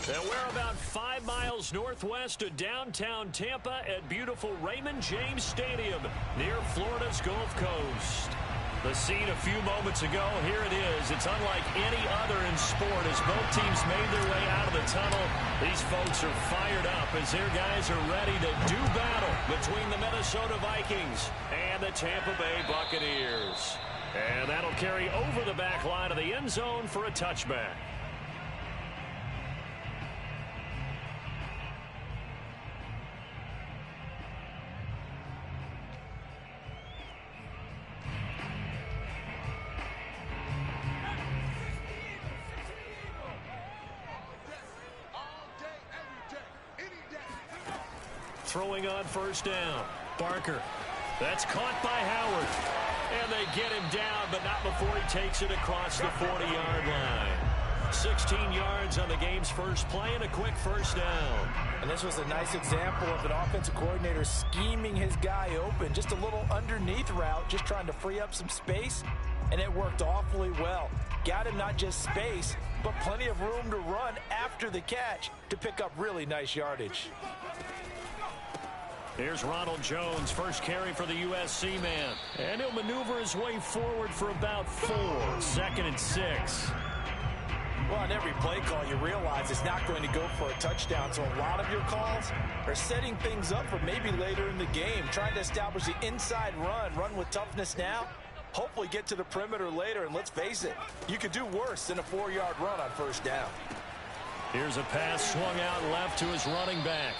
And we're about 5 miles northwest of downtown Tampa at beautiful Raymond James Stadium near Florida's Gulf Coast. The scene a few moments ago, here it is. It's unlike any other in sport as both teams made their way out of the tunnel. These folks are fired up as their guys are ready to do battle between the Minnesota Vikings and the Tampa Bay Buccaneers. And that'll carry over the back line of the end zone for a touchback. Throwing on first down. Barker. That's caught by Howard. And they get him down, but not before he takes it across the 40-yard line. 16 yards on the game's first play and a quick first down. And this was a nice example of an offensive coordinator scheming his guy open. Just a little underneath route, just trying to free up some space, and it worked awfully well. Got him not just space, but plenty of room to run after the catch to pick up really nice yardage. Here's Ronald Jones, first carry for the USC man. And he'll maneuver his way forward for about 4. 2nd and 6. Well, on every play call, you realize it's not going to go for a touchdown. So a lot of your calls are setting things up for maybe later in the game, trying to establish the inside run with toughness now, hopefully get to the perimeter later. And let's face it, you could do worse than a 4-yard run on first down. Here's a pass swung out left to his running back.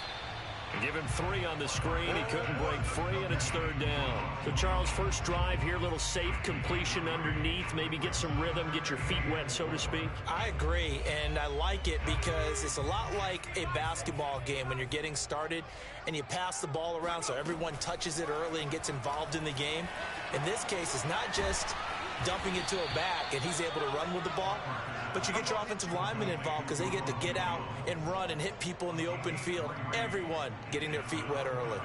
Give him 3 on the screen. He couldn't break free, and it's 3rd down. So, Charles, first drive here, little safe completion underneath. Maybe get some rhythm, get your feet wet, so to speak. I agree, and I like it because it's a lot like a basketball game when you're getting started and you pass the ball around so everyone touches it early and gets involved in the game. In this case, it's not just dumping it to a back and he's able to run with the ball, but you get your offensive linemen involved because they get to get out and run and hit people in the open field. Everyone getting their feet wet early.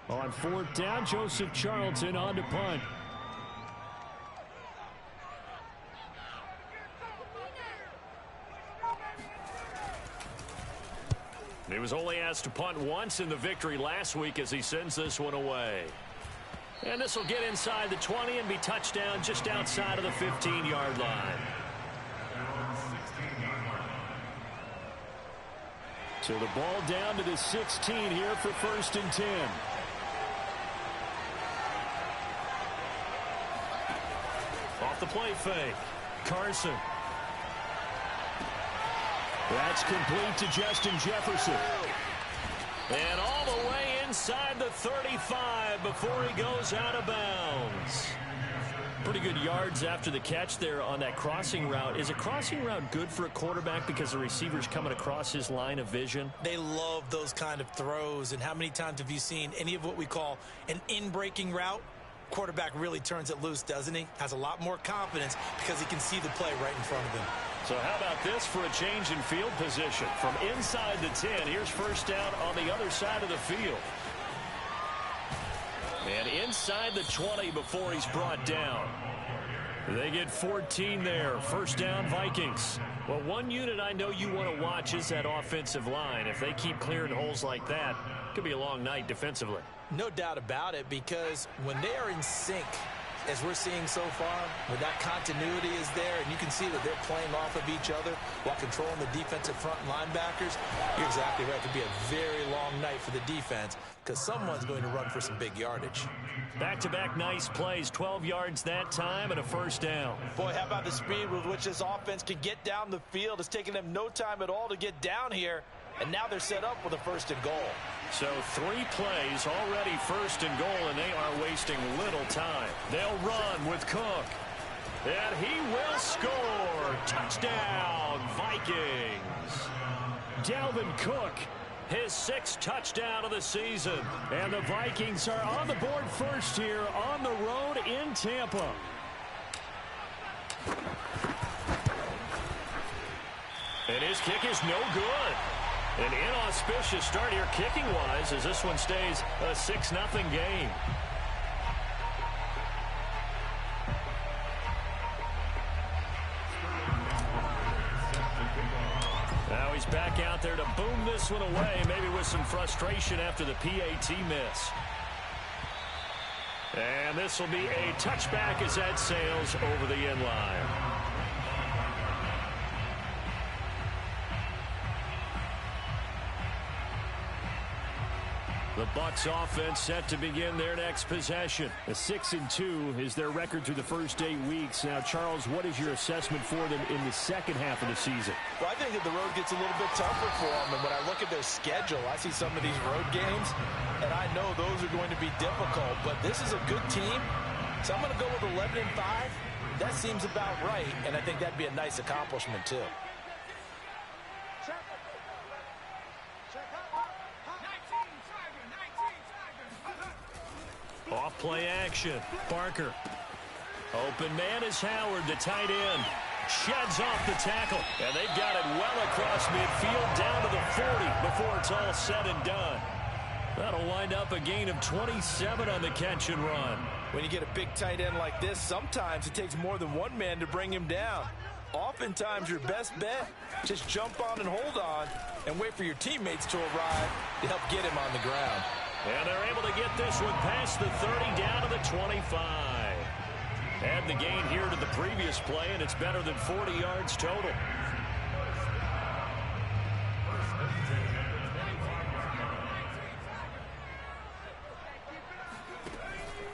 On 4th down, Joseph Charlton on to punt. He was only asked to punt once in the victory last week as he sends this one away. And this will get inside the 20 and be touchdown just outside of the 15-yard line. So the ball down to the 16 here for 1st and 10. Off the play fake. Carson. That's complete to Justin Jefferson. And all the way inside the 35 before he goes out of bounds. Pretty good yards after the catch there on that crossing route. Is a crossing route good for a quarterback because the receiver's coming across his line of vision? They love those kind of throws. And how many times have you seen any of what we call an in-breaking route? Quarterback really turns it loose, doesn't he? Has a lot more confidence because he can see the play right in front of him. So how about this for a change in field position? From inside the 10, here's first down on the other side of the field. And inside the 20 before he's brought down. They get 14 there. First down, Vikings. Well, one unit I know you want to watch is that offensive line. If they keep clearing holes like that, it could be a long night defensively. No doubt about it, because when they are in sync, as we're seeing so far, when that continuity is there, and you can see that they're playing off of each other while controlling the defensive front linebackers, you're exactly right. It could be a very long night for the defense because someone's going to run for some big yardage. Back-to-back nice plays, 12 yards that time and a first down. Boy, how about the speed with which this offense can get down the field? It's taken them no time at all to get down here, and now they're set up with a 1st and goal. So 3 plays already 1st and goal, and they are wasting little time. They'll run with Cook. And he will score. Touchdown, Vikings. Dalvin Cook, his 6th touchdown of the season. And the Vikings are on the board first here on the road in Tampa. And his kick is no good. An inauspicious start here kicking-wise as this one stays a 6-0 game. Now he's back out there to boom this one away, maybe with some frustration after the PAT miss. And this will be a touchback as that sails over the end line. The Bucs offense set to begin their next possession. A 6-2 is their record through the first 8 weeks. Now, Charles, what is your assessment for them in the second half of the season? Well, I think that the road gets a little bit tougher for them. And when I look at their schedule, I see some of these road games, and I know those are going to be difficult. But this is a good team, so I'm going to go with 11-5. That seems about right, and I think that'd be a nice accomplishment, too. Off play action. Barker. Open man is Howard, the tight end. Sheds off the tackle. And they've got it well across midfield down to the 40 before it's all said and done. That'll wind up a gain of 27 on the catch and run. When you get a big tight end like this, sometimes it takes more than one man to bring him down. Oftentimes your best bet, just jump on and hold on and wait for your teammates to arrive to help get him on the ground. And they're able to get this one past the 30 down to the 25. Add the gain here to the previous play, and it's better than 40 yards total.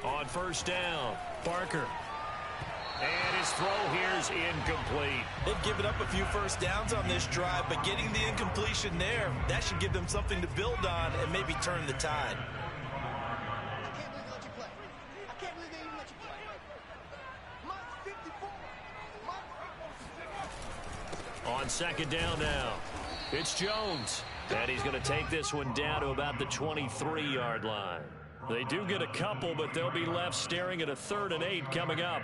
On first down, Barker. And his throw here is incomplete. They've given up a few first downs on this drive, but getting the incompletion there, that should give them something to build on and maybe turn the tide. I can't believe they even let you play. Minus 54. On second down now, it's Jones. And he's going to take this one down to about the 23-yard line. They do get a couple, but they'll be left staring at a 3rd and 8 coming up.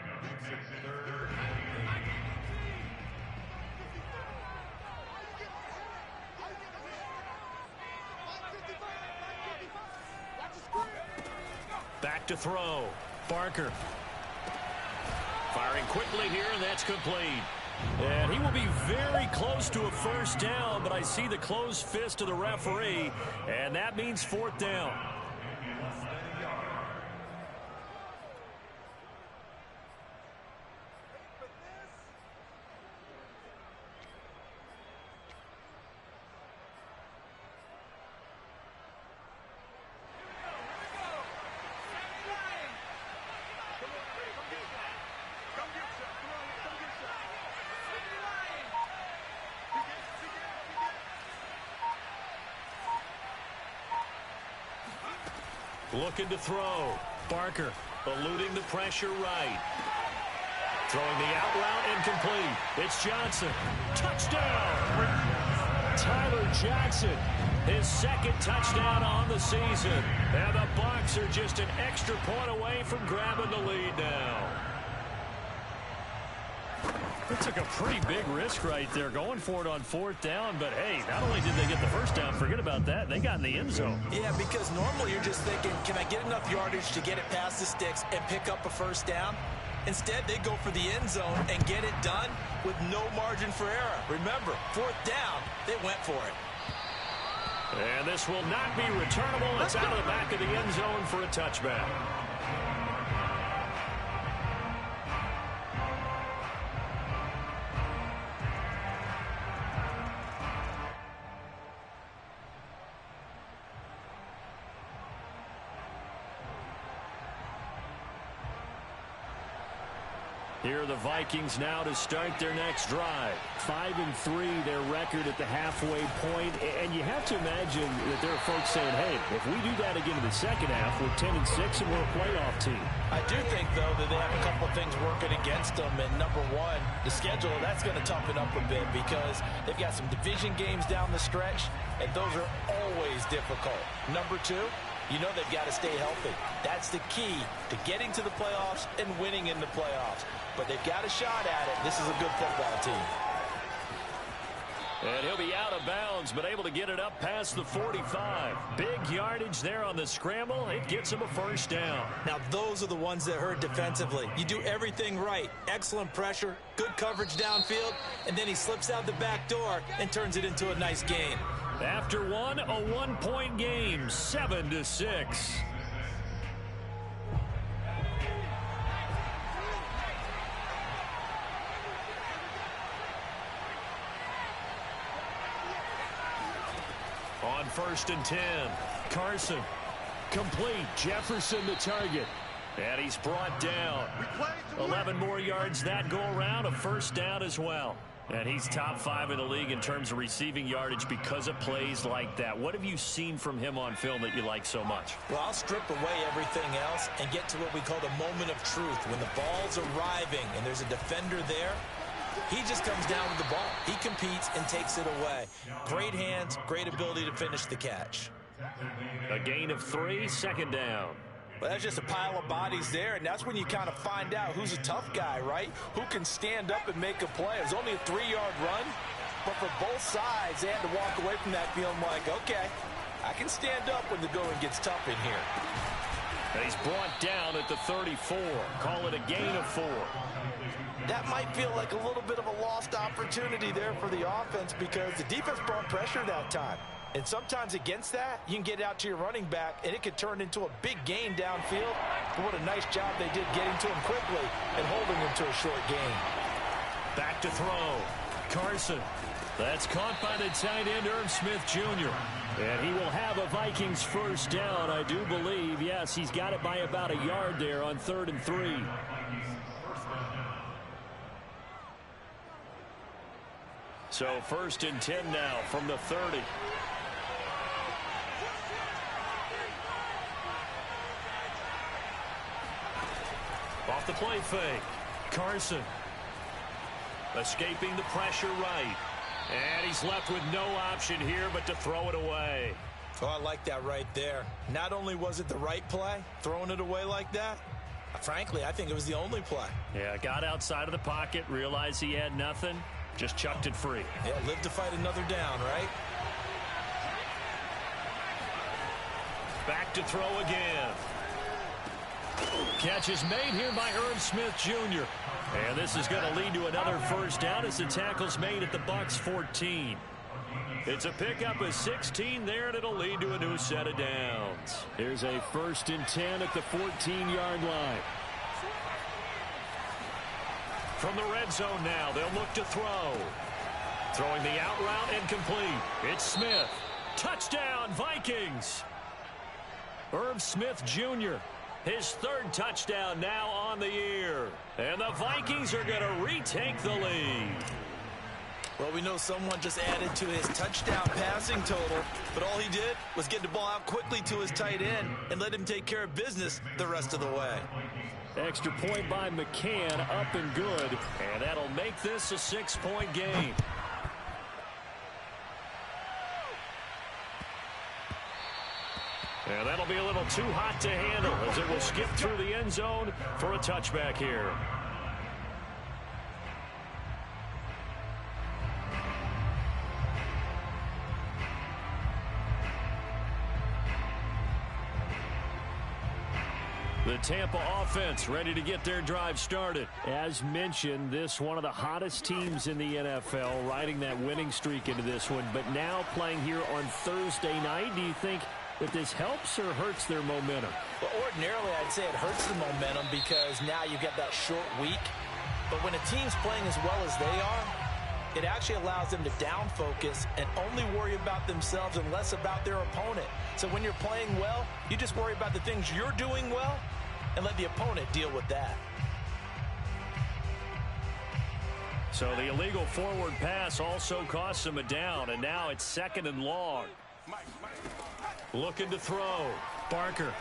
Back to throw. Barker. Firing quickly here, and that's complete. And he will be very close to a first down, but I see the closed fist of the referee, and that means 4th down. Looking to throw. Barker eluding the pressure right. Throwing the out route incomplete. It's Johnson. Touchdown! Tyler Johnson, his 2nd touchdown on the season. And the Bucs are just an extra point away from grabbing the lead now. They took a pretty big risk right there going for it on 4th down, but hey, not only did they get the first down, forget about that, they got in the end zone. Yeah, because normally you're just thinking, can I get enough yardage to get it past the sticks and pick up a first down? Instead, they go for the end zone and get it done with no margin for error. Remember, 4th down, they went for it. And this will not be returnable. It's out of the back of the end zone for a touchback. Here are the Vikings now to start their next drive. 5-3, their record at the halfway point. And you have to imagine that there are folks saying, hey, if we do that again in the second half, we're 10-6 and we're a playoff team. I do think, though, that they have a couple of things working against them. And number one, the schedule, that's going to toughen up a bit because they've got some division games down the stretch, and those are always difficult. Number two, you know they've got to stay healthy. That's the key to getting to the playoffs and winning in the playoffs. But they've got a shot at it. This is a good football team. And he'll be out of bounds, but able to get it up past the 45. Big yardage there on the scramble. It gets him a first down. Now, those are the ones that hurt defensively. You do everything right. Excellent pressure, good coverage downfield, and then he slips out the back door and turns it into a nice gain. After one, a 1-point game, 7-6. On 1st and 10, Carson. Complete. Jefferson the target. And he's brought down. 11 more yards that go around. A first down as well. And he's top 5 in the league in terms of receiving yardage because of plays like that. What have you seen from him on film that you like so much? Well, I'll strip away everything else and get to what we call the moment of truth. When the ball's arriving and there's a defender there, he just comes down with the ball. He competes and takes it away. Great hands, great ability to finish the catch. A gain of 3, second down. Well, that's just a pile of bodies there, and that's when you kind of find out who's a tough guy, right? Who can stand up and make a play. It was only a 3-yard run, but for both sides, they had to walk away from that feeling like, okay, I can stand up when the going gets tough in here. And he's brought down at the 34. Call it a gain of 4. That might feel like a little bit of a lost opportunity there for the offense because the defense brought pressure that time. And sometimes against that, you can get out to your running back, and it could turn into a big gain downfield. But what a nice job they did getting to him quickly and holding him to a short gain. Back to throw. Carson. That's caught by the tight end, Irv Smith Jr. And he will have a Vikings first down, I do believe. Yes, he's got it by about a yard there on 3rd and 3. So 1st and 10 now from the 30. Off the play fake. Carson. Escaping the pressure right. And he's left with no option here but to throw it away. Oh, I like that right there. Not only was it the right play, throwing it away like that, frankly, I think it was the only play. Yeah, got outside of the pocket, realized he had nothing, just chucked it free. Yeah, live to fight another down, right? Back to throw again. Catch is made here by Irv Smith Jr. And this is going to lead to another first down as the tackle's made at the Bucs 14. It's a pickup of 16 there, and it'll lead to a new set of downs. Here's a 1st and 10 at the 14-yard line. From the red zone now, they'll look to throw. Throwing the out route and complete. It's Smith. Touchdown, Vikings. Irv Smith Jr., his 3rd touchdown now on the year. And the Vikings are going to retake the lead. Well, we know someone just added to his touchdown passing total, but all he did was get the ball out quickly to his tight end and let him take care of business the rest of the way. Extra point by McCann, up and good. And that'll make this a 6-point game. And that'll be a little too hot to handle as it will skip through the end zone for a touchback here. The Tampa offense ready to get their drive started. As mentioned, this one of the hottest teams in the NFL, riding that winning streak into this one, but now playing here on Thursday night. Do you think that this helps or hurts their momentum? Well, ordinarily, I'd say it hurts the momentum because now you get that short week. But when a team's playing as well as they are, it actually allows them to down focus and only worry about themselves and less about their opponent. So when you're playing well, you just worry about the things you're doing well and let the opponent deal with that. So the illegal forward pass also costs him a down, and now it's 2nd and long. Looking to throw. Barker.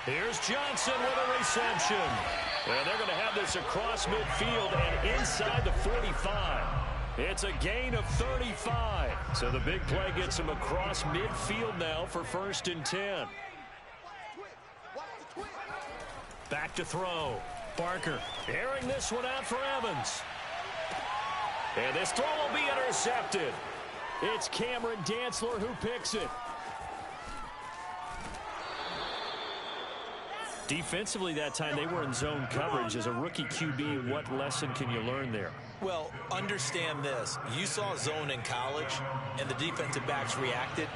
Here's Johnson with a reception. And they're going to have this across midfield and inside the 45. It's a gain of 35. So the big play gets him across midfield now for 1st and 10. Back to throw. Barker airing this one out for Evans. And this throw will be intercepted. It's Cameron Dantzler who picks it. Defensively that time, they were in zone coverage. As a rookie QB, what lesson can you learn there? Well, understand this. You saw zone in college, and the defensive backs reacted,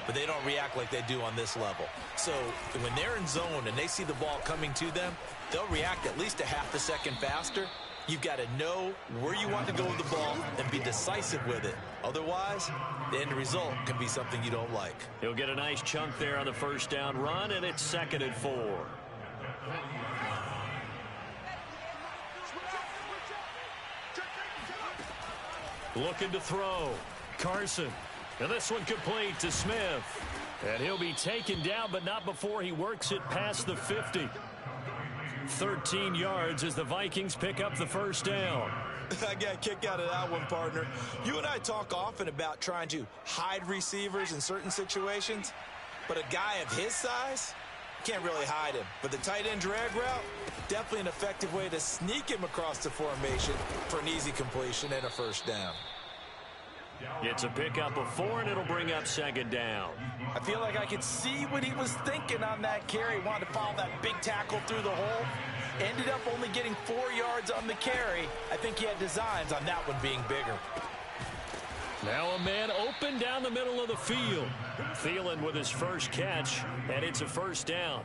but they don't react like they do on this level. So when they're in zone and they see the ball coming to them, they'll react at least a half a second faster. You've got to know where you want to go with the ball and be decisive with it. Otherwise, the end result can be something you don't like. He'll get a nice chunk there on the first down run, and it's 2nd and 4. Looking to throw. Carson. And this one complete to Smith. And he'll be taken down, but not before he works it past the 50. 13 yards as the Vikings pick up the first down. I got a kick out of that one, partner. You and I talk often about trying to hide receivers in certain situations, but a guy of his size can't really hide him. But the tight end drag route, definitely an effective way to sneak him across the formation for an easy completion and a first down. It's a pickup of 4, and it'll bring up 2nd down. I feel like I could see what he was thinking on that carry. He wanted to follow that big tackle through the hole. Ended up only getting 4 yards on the carry. I think he had designs on that one being bigger. Now a man open down the middle of the field. Thielen with his first catch, and it's a first down.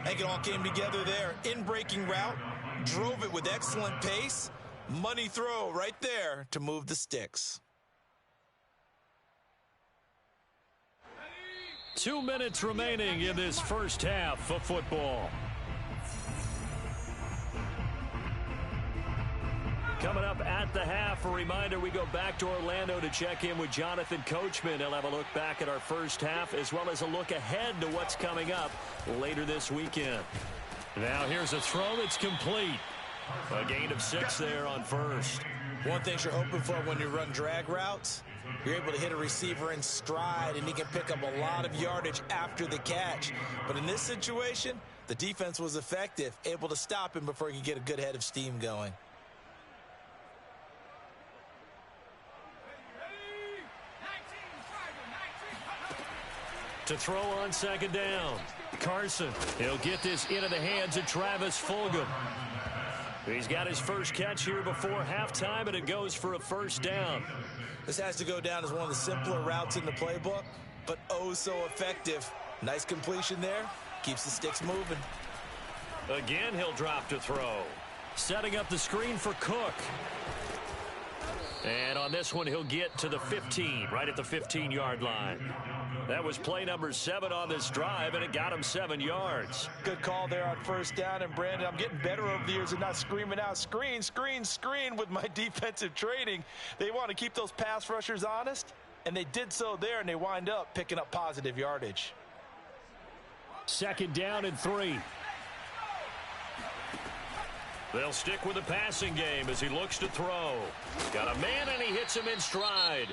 I think it all came together there. In-breaking route, drove it with excellent pace. Money throw right there to move the sticks. 2 minutes remaining in this first half of football. Coming up at the half, a reminder, we go back to Orlando to check in with Jonathan Coachman. He'll have a look back at our first half as well as a look ahead to what's coming up later this weekend. Now here's a throw that's complete. A gain of 6 there on first. One thing you're hoping for when you run drag routes, you're able to hit a receiver in stride, and he can pick up a lot of yardage after the catch. But in this situation, the defense was effective, able to stop him before he could get a good head of steam going. To throw on 2nd down. Carson. He'll get this into the hands of Travis Fulgham. He's got his first catch here before halftime, and it goes for a first down. This has to go down as one of the simpler routes in the playbook, but oh so effective. Nice completion there. Keeps the sticks moving. Again, he'll drop to throw. Setting up the screen for Cook. And on this one, he'll get to the 15, right at the 15-yard line. That was play number 7 on this drive, and it got him 7 yards. Good call there on first down, and Brandon, I'm getting better over the years and not screaming out, screen, screen, screen with my defensive training. They want to keep those pass rushers honest, and they did so there, and they wind up picking up positive yardage. 2nd down and 3. They'll stick with the passing game as he looks to throw. Got a man, and he hits him in stride.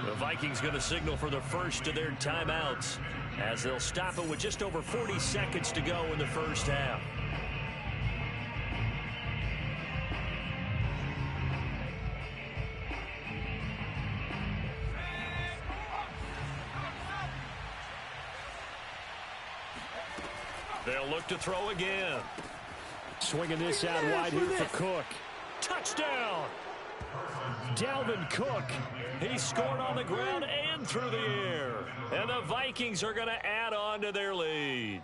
The Vikings going to signal for the first of their timeouts as they'll stop it with just over 40 seconds to go in the first half. They'll look to throw again. Swinging this out wide here for Cook. Touchdown! Dalvin Cook. He scored on the ground and through the air. And the Vikings are going to add on to their lead.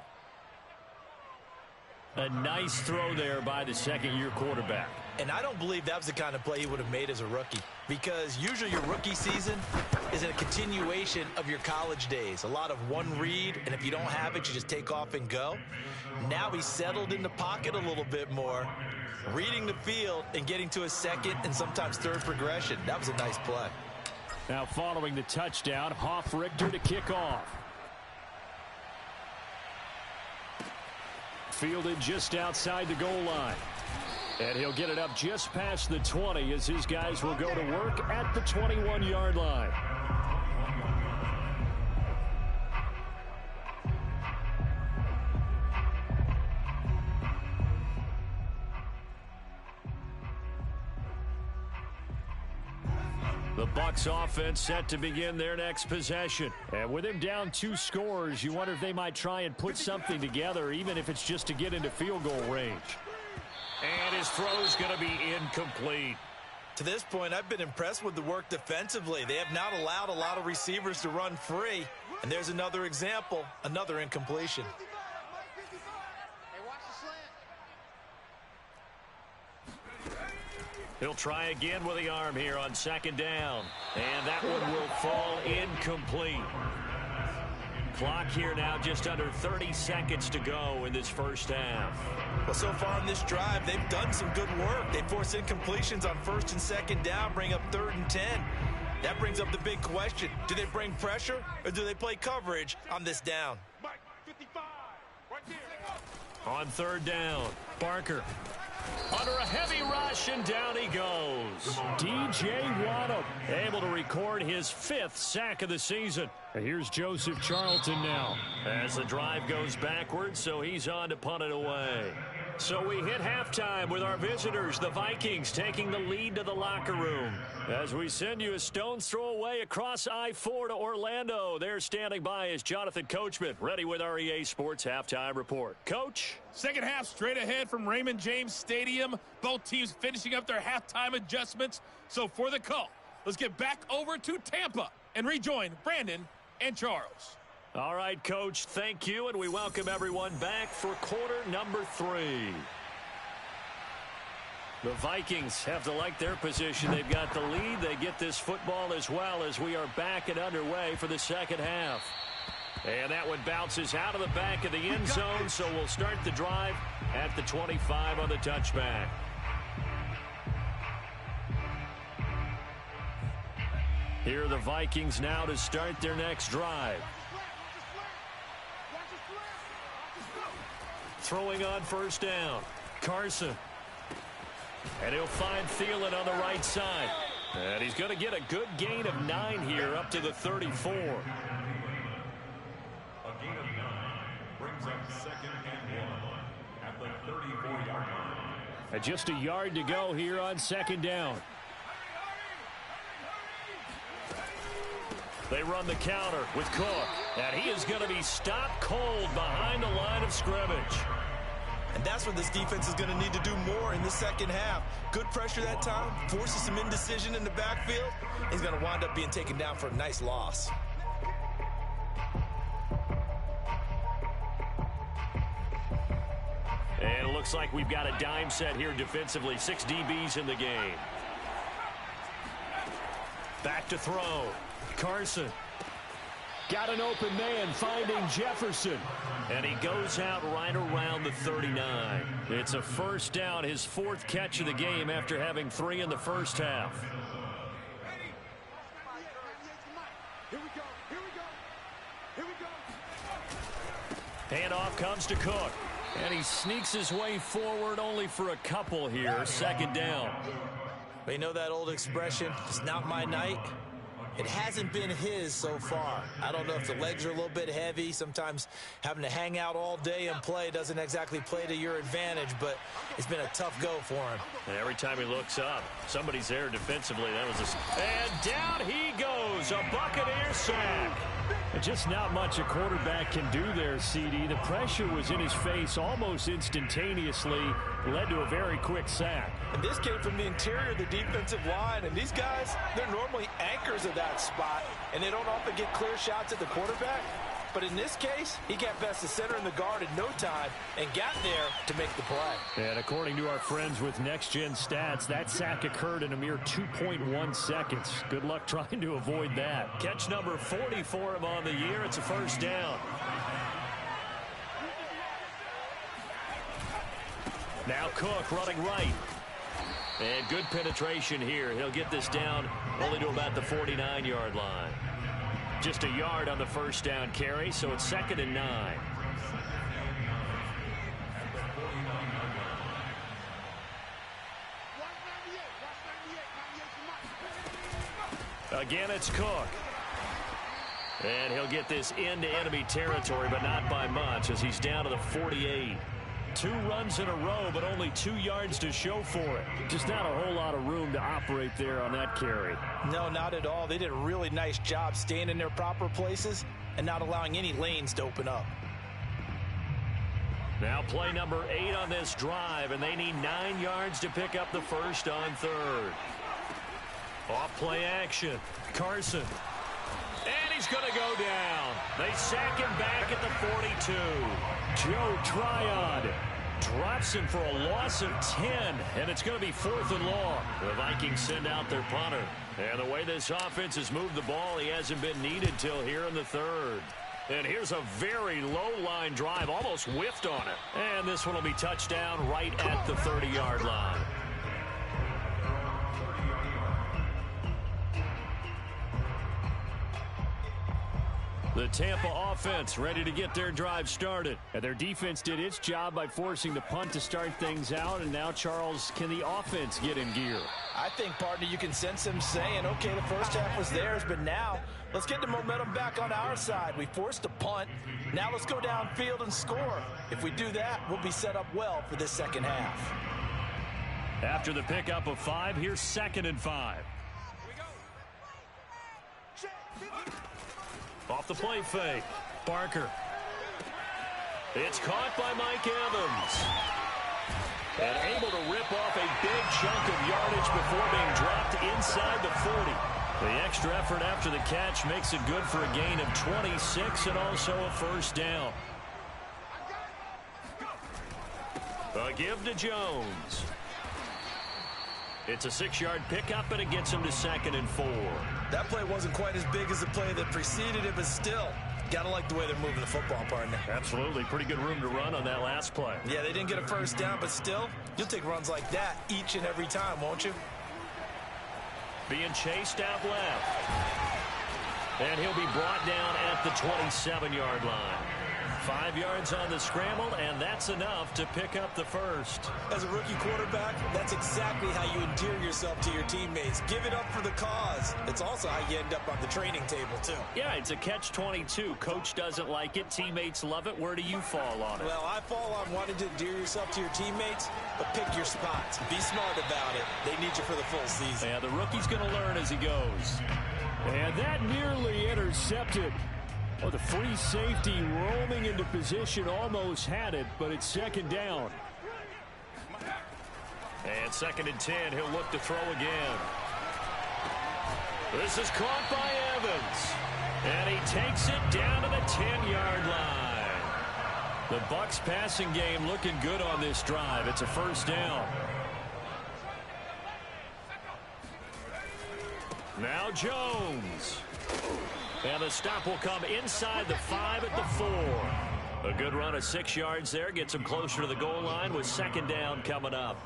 A nice throw there by the second-year quarterback. And I don't believe that was the kind of play he would have made as a rookie, because usually your rookie season is a continuation of your college days. A lot of one read, and if you don't have it, you just take off and go. Now he's settled in the pocket a little bit more, reading the field and getting to a second and sometimes third progression. That was a nice play. Now following the touchdown, Hoff-Richter to kick off. Fielded just outside the goal line. And he'll get it up just past the 20 as his guys will go to work at the 21-yard line. The Bucs offense set to begin their next possession. And with him down 2 scores, you wonder if they might try and put something together, even if it's just to get into field goal range. And his throw's going to be incomplete. To this point, I've been impressed with the work defensively. They have not allowed a lot of receivers to run free. And there's another example, another incompletion. He'll try again with the arm here on 2nd down. And that one will fall incomplete. Clock here now just under 30 seconds to go in this first half. Well, so far in this drive, they've done some good work. They force incompletions on 1st and 2nd down, bring up 3rd and 10. That brings up the big question. Do they bring pressure or do they play coverage on this down? On 3rd down, Barker. Under a heavy rush, and down he goes. D.J. Waddle able to record his 5th sack of the season. And here's Joseph Charlton now. As the drive goes backwards, so he's on to punt it away. So we hit halftime with our visitors, the Vikings, taking the lead to the locker room. As we send you a stone's throw away across I-4 to Orlando. There standing by is Jonathan Coachman, ready with our EA Sports Halftime Report. Coach? Second half straight ahead from Raymond James Stadium. Both teams finishing up their halftime adjustments. So for the call, let's get back over to Tampa and rejoin Brandon and Charles. All right, Coach, thank you, and we welcome everyone back for quarter number 3. The Vikings have to like their position. They've got the lead. They get this football as well as we are back and underway for the second half. And that one bounces out of the back of the end zone, so we'll start the drive at the 25 on the touchback. Here are the Vikings now to start their next drive. Throwing on 1st down. Carson. And he'll find Thielen on the right side. And he's going to get a good gain of 9 here up to the 34. A gain of 9 brings up 2nd and 1 at the 34-yard line. And just a yard to go here on 2nd down. They run the counter with Cook. And he is going to be stopped cold behind the line of scrimmage. And that's what this defense is going to need to do more in the second half. Good pressure that time, forces some indecision in the backfield. He's going to wind up being taken down for a nice loss. And it looks like we've got a dime set here defensively. 6 DBs in the game. Back to throw. Carson. Got an open man finding Jefferson. And he goes out right around the 39. It's a 1st down, his 4th catch of the game after having 3 in the first half. Handoff comes to Cook. And he sneaks his way forward only for a couple here. 2nd down. But you know that old expression, it's not my night? It hasn't been his so far. I don't know if the legs are a little bit heavy. Sometimes having to hang out all day and play doesn't exactly play to your advantage, but it's been a tough go for him. And every time he looks up, somebody's there defensively. That was and down he goes. A Buccaneer sack. And just not much a quarterback can do there, CD. The pressure was in his face almost instantaneously. Led to a very quick sack. And this came from the interior of the defensive line. And these guys, they're normally anchors of that spot. And they don't often get clear shots at the quarterback. But in this case, he got past the center and the guard in no time and got there to make the play. And according to our friends with Next Gen Stats, that sack occurred in a mere 2.1 seconds. Good luck trying to avoid that. Catch number 40 for him on the year. It's a 1st down. Now Cook running right. And good penetration here. He'll get this down only to about the 49-yard line. Just a yard on the 1st down carry, so it's 2nd and 9. Again, it's Cook. And he'll get this into enemy territory, but not by much as he's down to the 48. 2 runs in a row, but only 2 yards to show for it. Just not a whole lot of room to operate there on that carry. No, not at all. They did a really nice job staying in their proper places and not allowing any lanes to open up. Now play number 8 on this drive, and they need 9 yards to pick up the first on 3rd. Off play action. Carson. And he's going to go down. They sack him back at the 42. Joe Tryon drops him for a loss of 10, and it's going to be 4th and long. The Vikings send out their punter. And the way this offense has moved the ball, he hasn't been needed till here in the 3rd. And here's a very low-line drive, almost whiffed on it. And this one will be touchdown right at the 30-yard line. The Tampa offense ready to get their drive started. And their defense did its job by forcing the punt to start things out. And now, Charles, can the offense get in gear? I think, partner, you can sense them saying, okay, the first half was theirs, but now let's get the momentum back on our side. We forced a punt. Now let's go downfield and score. If we do that, we'll be set up well for this second half. After the pickup of 5, here's 2nd and 5. Off the play fake. Barker. It's caught by Mike Evans. And able to rip off a big chunk of yardage before being dropped inside the 40. The extra effort after the catch makes it good for a gain of 26 and also a first down. A give to Jones. It's a 6-yard pickup, and it gets him to 2nd and 4. That play wasn't quite as big as the play that preceded it, but still, gotta like the way they're moving the football, partner. Absolutely. Pretty good room to run on that last play. Yeah, they didn't get a first down, but still, you'll take runs like that each and every time, won't you? Being chased out left. And he'll be brought down at the 27-yard line. 5 yards on the scramble, and that's enough to pick up the first. As a rookie quarterback, that's exactly how you endear yourself to your teammates. Give it up for the cause. It's also how you end up on the training table, too. Yeah, it's a catch-22. Coach doesn't like it. Teammates love it. Where do you fall on it? Well, I fall on wanting to endear yourself to your teammates, but pick your spots. Be smart about it. They need you for the full season. Yeah, the rookie's going to learn as he goes. And that nearly intercepted. Oh, the free safety roaming into position almost had it, but it's 2nd down. And 2nd and 10, he'll look to throw again. This is caught by Evans. And he takes it down to the 10-yard line. The Bucs passing game looking good on this drive. It's a first down. Now Jones. And the stop will come inside the 5 at the 4. A good run of 6 yards there. Gets him closer to the goal line with 2nd down coming up.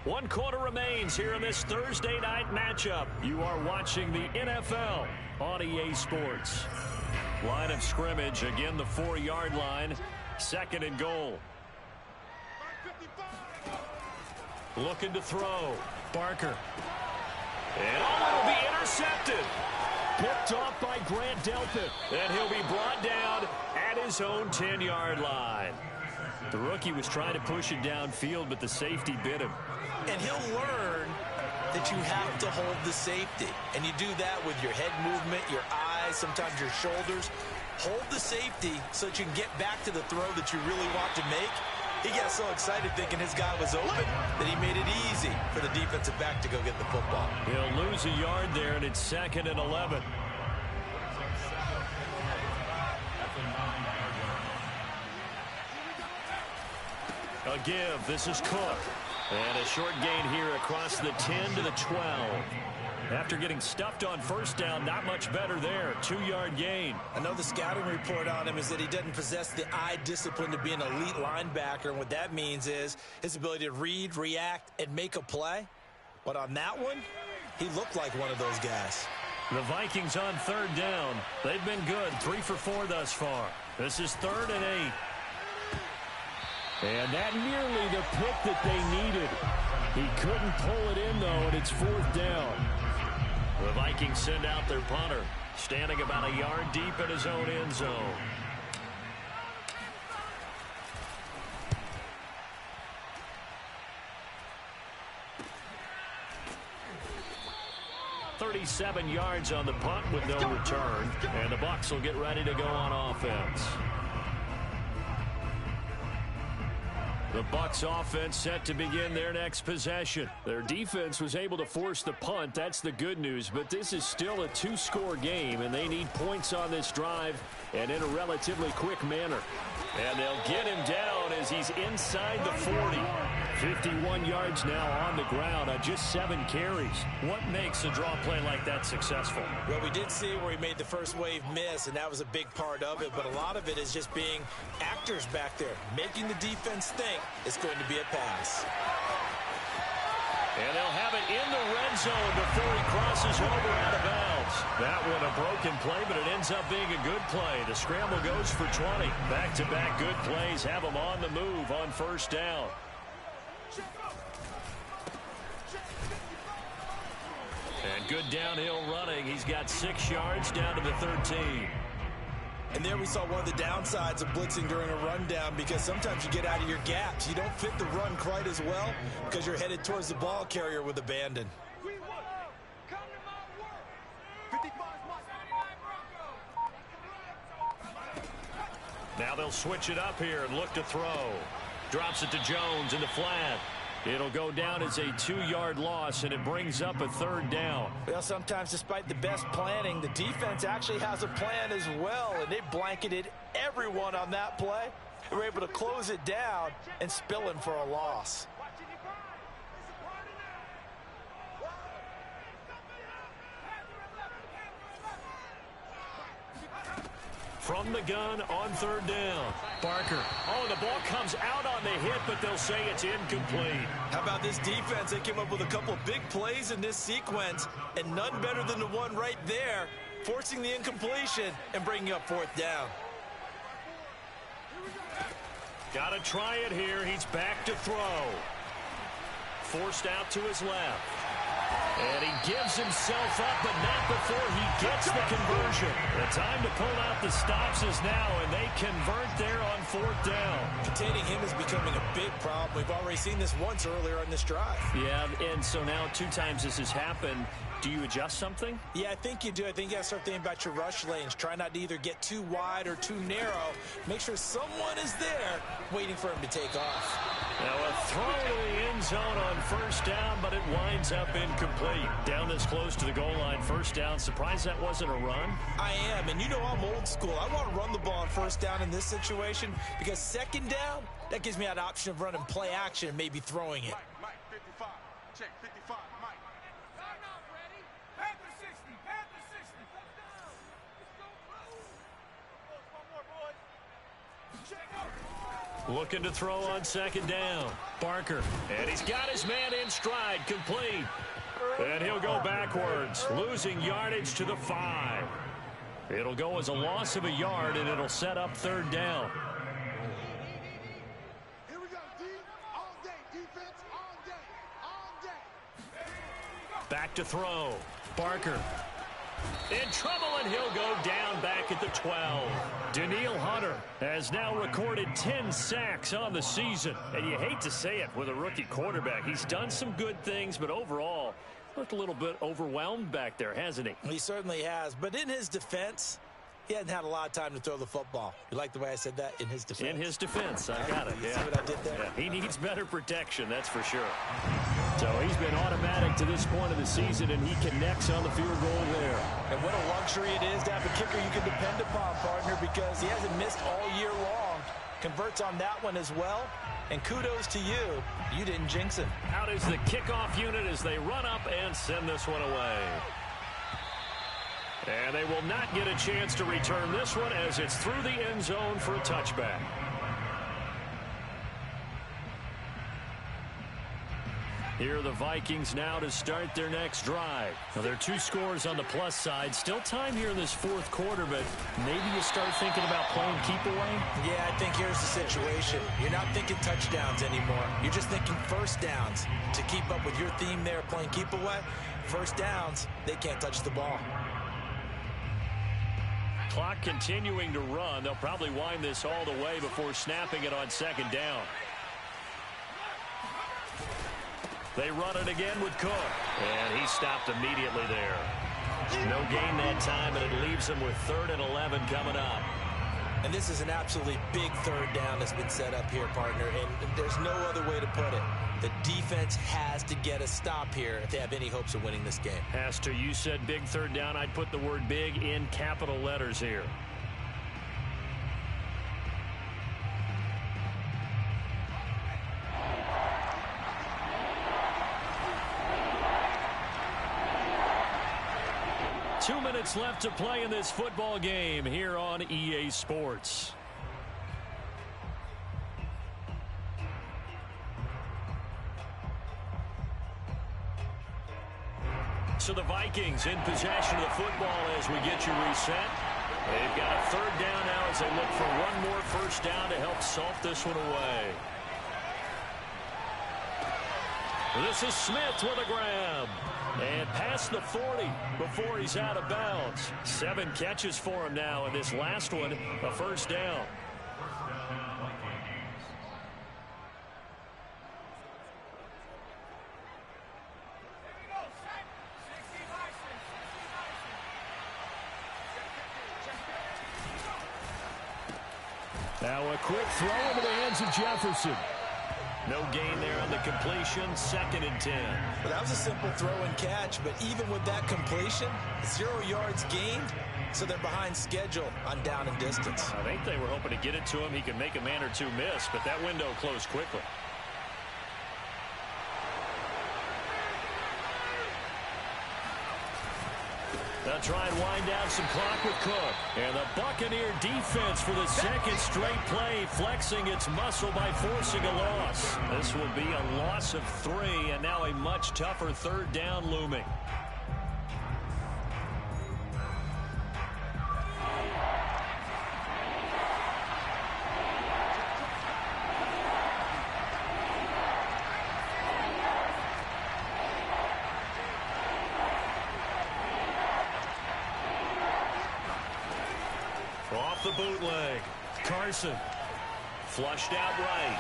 One quarter remains here in this Thursday night matchup. You are watching the NFL on EA Sports. Line of scrimmage, again the 4-yard line. 2nd and goal. Looking to throw. Barker. And it'll be intercepted. Picked off by Grant Delpit. And he'll be brought down at his own 10-yard line. The rookie was trying to push it downfield, but the safety bit him. And he'll learn that you have to hold the safety. And you do that with your head movement, your eyes, sometimes your shoulders. Hold the safety so that you can get back to the throw that you really want to make. He got so excited thinking his guy was open that he made it easy for the defensive back to go get the football. He'll lose a yard there, and it's 2nd and 11. A give. This is Cook. And a short gain here across the 10 to the 12. After getting stuffed on first down, not much better there. 2-yard gain. I know the scouting report on him is that he doesn't possess the eye discipline to be an elite linebacker. And what that means is his ability to read, react, and make a play. But on that one, he looked like one of those guys. The Vikings on 3rd down. They've been good. 3 for 4 thus far. This is 3rd and 8. And that nearly the pick that they needed. He couldn't pull it in, though, and it's 4th down. The Vikings send out their punter, standing about a yard deep in his own end zone. "37 yards on the punt with no return, and the Bucs will get ready to go on offense. The Bucs offense set to begin their next possession. Their defense was able to force the punt. That's the good news. But this is still a two-score game, and they need points on this drive and in a relatively quick manner. And they'll get him down as he's inside the 40. 51 yards now on the ground on just 7 carries. What makes a draw play like that successful? Well, we did see where he made the first wave miss, and that was a big part of it. But a lot of it is just being actors back there, making the defense think it's going to be a pass. And they'll have it in the red zone before he crosses over out of bounds. That one a broken play, but it ends up being a good play. The scramble goes for 20. Back-to-back good plays have him on the move on first down. And good downhill running. He's got 6 yards down to the 13. And there we saw one of the downsides of blitzing during a rundown, because sometimes you get out of your gaps. You don't fit the run quite as well because you're headed towards the ball carrier with abandon. Now they'll switch it up here and look to throw. Drops it to Jones in the flat. It'll go down as a 2-yard loss, and it brings up a third down. Well, sometimes despite the best planning, the defense actually has a plan as well, and they blanketed everyone on that play. They were able to close it down and spill him for a loss. From the gun on third down. Barker. Oh, the ball comes out on the hit, but they'll say it's incomplete. How about this defense? They came up with a couple of big plays in this sequence, and none better than the one right there, forcing the incompletion and bringing up fourth down. Got to try it here. He's back to throw. Forced out to his left. And he gives himself up, but not before he gets the conversion. The time to pull out the stops is now, and they convert there on fourth down. Containing him is becoming a big problem. We've already seen this once earlier in this drive. Yeah, and so now 2 times this has happened. Do you adjust something? Yeah, I think you do. I think you got to start thinking about your rush lanes. Try not to either get too wide or too narrow. Make sure someone is there waiting for him to take off. Now a throw to the end zone on first down, but it winds up incomplete. Down this close to the goal line, first down. Surprised that wasn't a run? I am, and you know I'm old school. I want to run the ball on first down in this situation, because second down, that gives me that option of running play action and maybe throwing it. Mike, 55. Check, 55, Mike. Looking to throw on second down. Barker. And he's got his man in stride. Complete. And he'll go backwards, losing yardage to the 5. It'll go as a loss of a yard, and it'll set up third down. Here we go, D. All day, defense, all day, all day. Back to throw. Barker. In trouble, and he'll go down back at the 12. Daniil Hunter has now recorded 10 sacks on the season. And you hate to say it with a rookie quarterback. He's done some good things, but overall, looked a little bit overwhelmed back there, hasn't he? He certainly has. But in his defense, he hasn't had a lot of time to throw the football. You like the way I said that? In his defense. In his defense. I got it. You yeah. see what I did there? Yeah. He needs better protection, that's for sure. So he's been automatic to this point of the season, and he connects on the field goal there. And what a luxury it is to have a kicker you can depend upon, partner, because he hasn't missed all year long. Converts on that one as well. And kudos to you. You didn't jinx him. Out is the kickoff unit as they run up and send this one away. And they will not get a chance to return this one as it's through the end zone for a touchback. Here are the Vikings now to start their next drive. Now, there are 2 scores on the plus side. Still time here in this 4th quarter, but maybe you start thinking about playing keep away? Yeah, I think here's the situation. You're not thinking touchdowns anymore. You're just thinking first downs. To keep up with your theme there, playing keep away, first downs, they can't touch the ball. Clock continuing to run. They'll probably wind this all the way before snapping it on 2nd down. They run it again with Cook. And he stopped immediately there. No gain that time, and it leaves them with 3rd and 11 coming up. And this is an absolutely big 3rd down that's been set up here, partner. And there's no other way to put it. The defense has to get a stop here if they have any hopes of winning this game. Has to. You said big 3rd down. I'd put the word big in capital letters here. Two minutes left to play in this football game here on EA Sports. So the Vikings in possession of the football as we get you reset. They've got a 3rd down now as they look for one more first down to help salt this one away. This is Smith with a grab. And past the 40 before he's out of bounds. 7 catches for him now, and this last one, a first down. Now a quick throw into the hands of Jefferson. No gain there on the completion. 2nd and 10. Well, that was a simple throw and catch, but even with that completion, 0 yards gained, so they're behind schedule on down and distance. I think they were hoping to get it to him. He could make a man or 2 miss, but that window closed quickly. They'll try and wind down some clock with Cook. And the Buccaneer defense for the 2nd straight play, flexing its muscle by forcing a loss. This will be a loss of 3, and now a much tougher 3rd down looming. Off the bootleg. Carson. Flushed out right.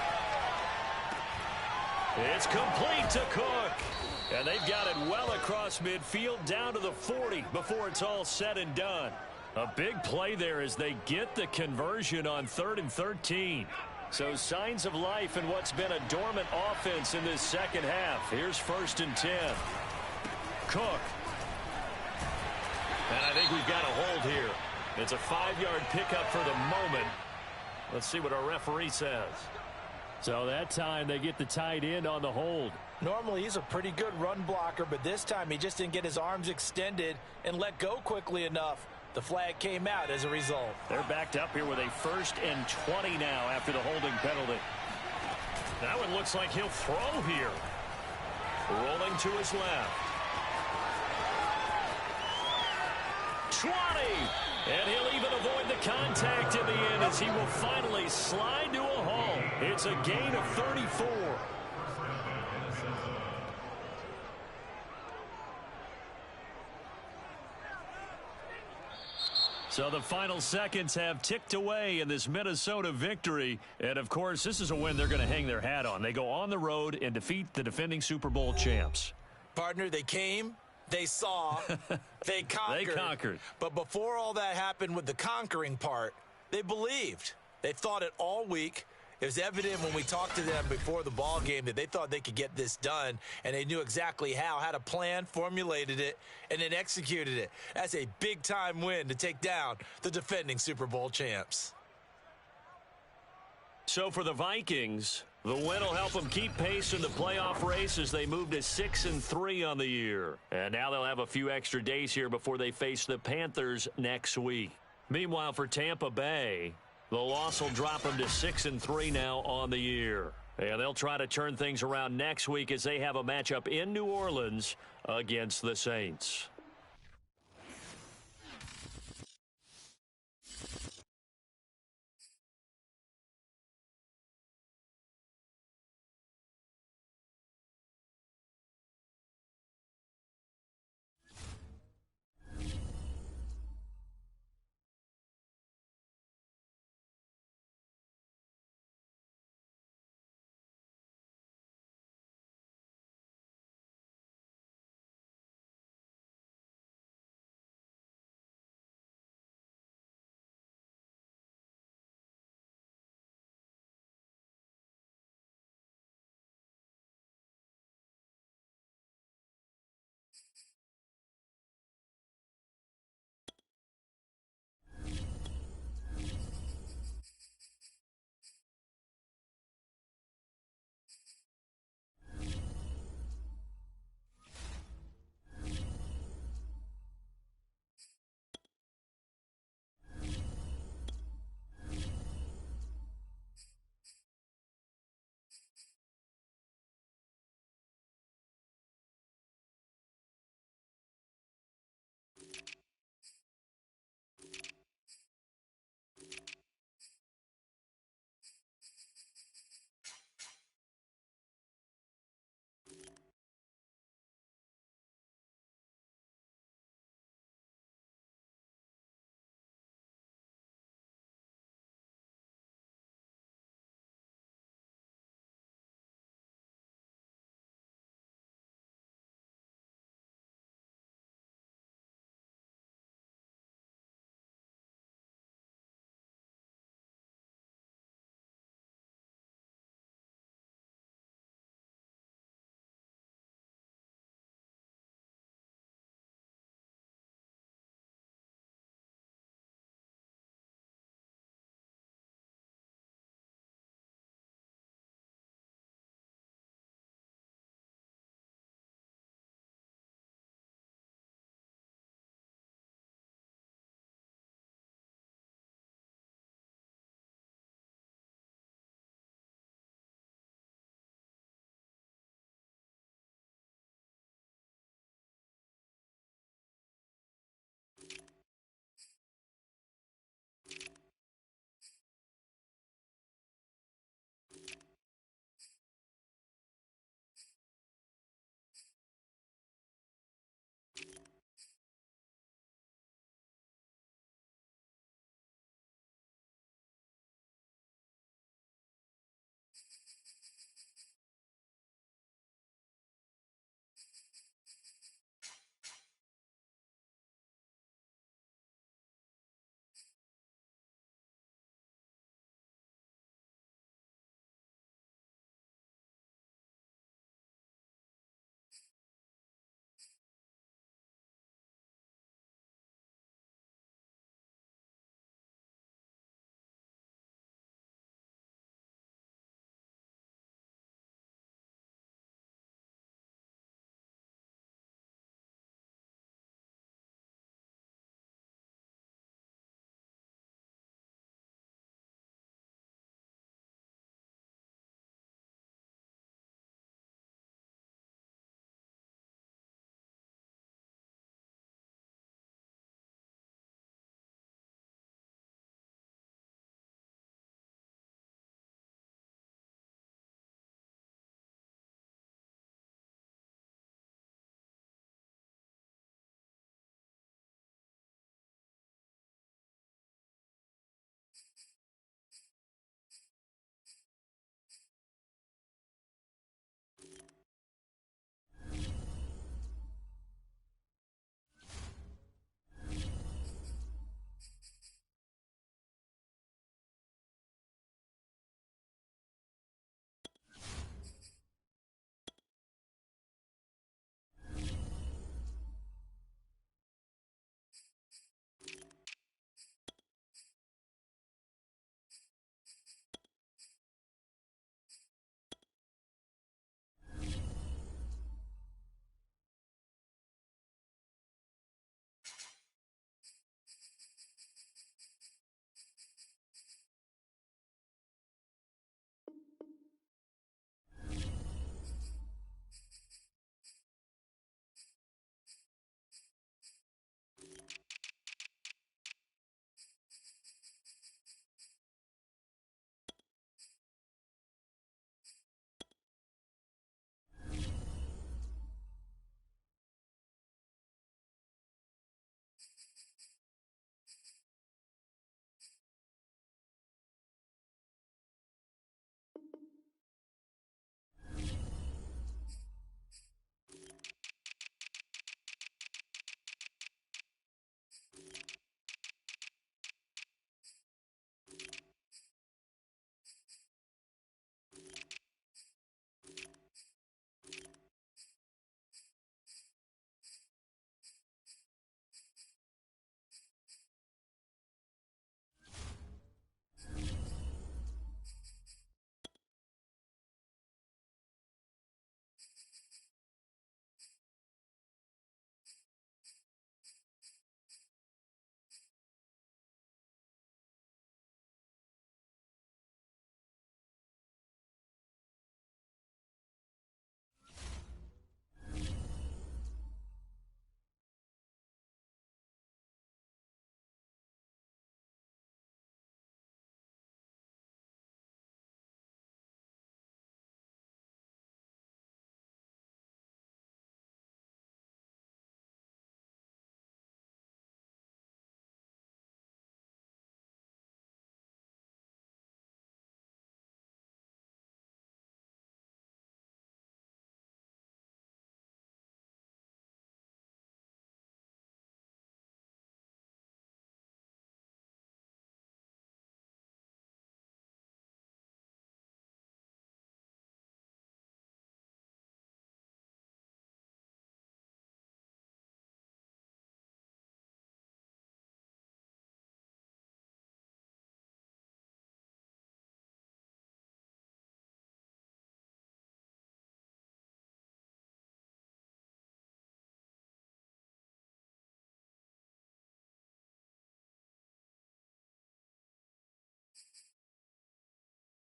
It's complete to Cook. And they've got it well across midfield down to the 40 before it's all said and done. A big play there as they get the conversion on 3rd and 13. So signs of life in what's been a dormant offense in this 2nd half. Here's 1st and 10. Cook. And I think we've got a hold here. It's a 5-yard pickup for the moment. Let's see what our referee says. So that time they get the tight end on the hold. Normally he's a pretty good run blocker, but this time he just didn't get his arms extended and let go quickly enough. The flag came out as a result. They're backed up here with a 1st and 20 now after the holding penalty. That one looks like he'll throw here. Rolling to his left. 20! And he'll even avoid the contact in the end as he will finally slide to a halt. It's a gain of 34. So the final seconds have ticked away in this Minnesota victory. And, of course, this is a win they're going to hang their hat on. They go on the road and defeat the defending Super Bowl champs. Partner, they came. They saw, they conquered. They conquered. But before all that happened with the conquering part, they believed. They thought it all week. It was evident when we talked to them before the ball game that they thought they could get this done, and they knew exactly how, had a plan, formulated it, and then executed it. That's a big-time win to take down the defending Super Bowl champs. So for the Vikings, the win will help them keep pace in the playoff race as they move to 6-3 on the year. And now they'll have a few extra days here before they face the Panthers next week. Meanwhile, for Tampa Bay, the loss will drop them to 6-3 now on the year. And they'll try to turn things around next week as they have a matchup in New Orleans against the Saints.